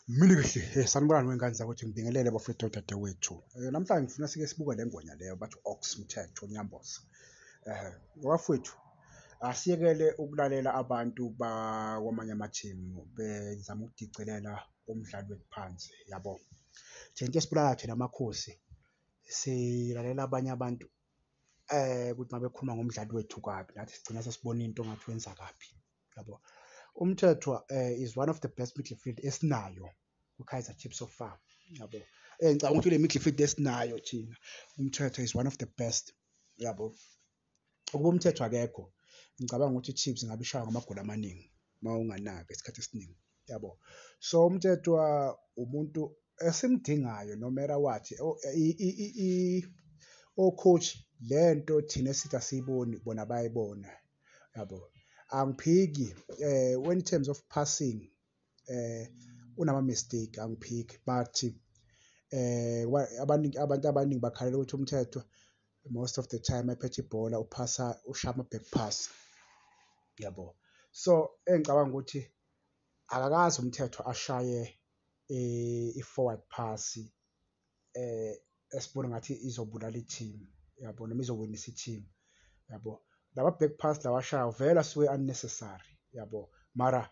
Mningihle, sanibonani wengane zakuthi ngibingelele bafethu odadewethu. Namhlanje ngifuna sike sibuke le ngwenya leyo bathi Ox Mthetho Nyamboza. Bafowethu, asiyekele ukulalela abantu bakwamanye amathimu bezama ukudicelela umdlali wethu phansi, yabo. Thina into esibulala thina amakhosi, silalela abanye abantu ukuthi uma bekhuluma ngomdlali wethu kabi, nathi sigcina sesibona into ongathi wenza kabi, yabo. Umthethwa is one of the best midfield esinayo ku-Kaizer Chiefs so far, yabo. Ngicabanga ukuthi le midfield esinayo thina, Umthethwa is one of the best, yabo. Ukuba Umthethwa akekho, ngicabanga ukuthi i-Chiefs ingabe ishaywa ngamagoli amaningi uma unganaki isikhathi esiningi, yabo. So Umthethwa umuntu esimdingayo no matter what. O-coach lento thina esithi asiyiboni bona bayayibona, yabo. Angiphiki when in terms of passing unama-mistake, angiphiki but abantu abaningi bakhalela ukuthi Umthethwa most of the time ephethe ibhola uphasa, ushaya ama-back pass, yabo. So engicabanga ukuthi akakaze Umthethwa ashaye i-forward pass esibona ngathi izobulala i-team, yabo, noma izowinisa i-team, yabo. Lama back pass lawa ashayo vele asuke unnecessary, yabo, mara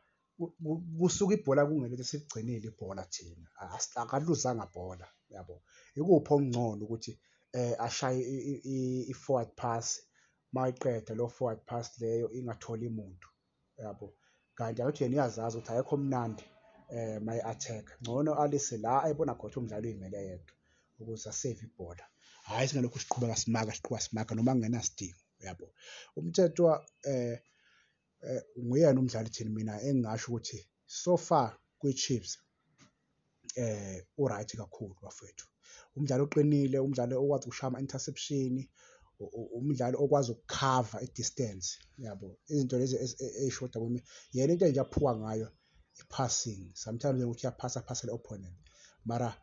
kusuka ibhola kungelona siligcinile ibhola thina, akaluzanga bhola, yabo. Ikuphi okungcono ukuthi ashaye i-forward pass mayiqeda lo forward pass leyo ingatholi muntu, yabo. Kanti akuthi yena uyazazi ukuthi akekho mnandi mayi-attack, ngcono alise la ayibona khona ukuthi umdlali uyimele yedwa ukuze aseve ibhola, hhayi singalokhu siqhubeka simaga noma kungenasidingo, yabo. Umthethwa nguyena umdlali thina mina engingasho ukuthi so far kwi-Chiefs u-right kakhulu bafowethu. Umdlali oqinile, umdlali okwazi ukushaya ama-interception, umdlali okwazi ukukhava i-distance, yabo. Izinto lezi ey'shoda kimi, yena into nje aphuka ngayo i-passing, sometimes ukuthi uyaphasa opponent, mara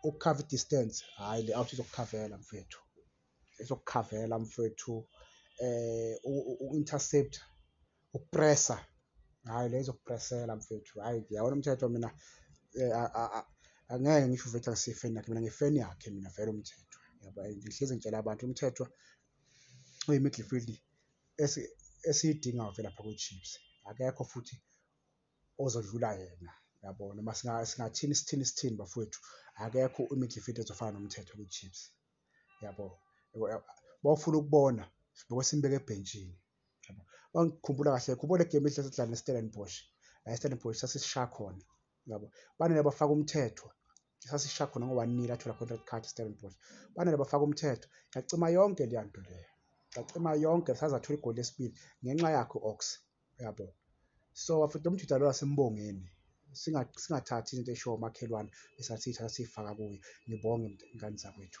ukukhava i-distance, hhayi le out izokukhavela mfethu, izokukhavela mfethu. Uku-intercept, ukupressa, hhayi le izokupressela mfethu, hhayi ngiyabona Umthethwa mina angeke ngisho ukuthi angisiyifeni yakhe, mina ngifeni yakhe mina vele Umthethwa, yabo. Ngihlezi ngitshela abantu Umthethwa uyi-midfield esiyidingayo vele lapha kwi-Chiefs, akekho futhi ozodlula yena, yabo. Noma singathini isithini bafowethu, akekho i-midfield ezofana noMthethwa kwi-Chiefs, yabo. Bawufuna ukubona sibukwe simbeke ebhentshini, yabo. Mangikhumbula kahle, khumbula le game esidlala ne-Stellenbosch, la e-Stellenbosch sasisishaya khona, yabo. Banele bafaka Umthethwa, sasisishaya khona ngo-1-0 athola khona i-red card i-Stellenbosch. Banele bafaka Umthethwa, yacima yonke leya nto leyo, yacima yonke, saze sathola igoli lesibili ngenxa yakhe u-Ox, yabo. So bafethu Umthethwa lo asimbongeni, singathathi into eshiwo omakhelwane esathatha siyifaka kuye. Ngibonge ngane zakwethu.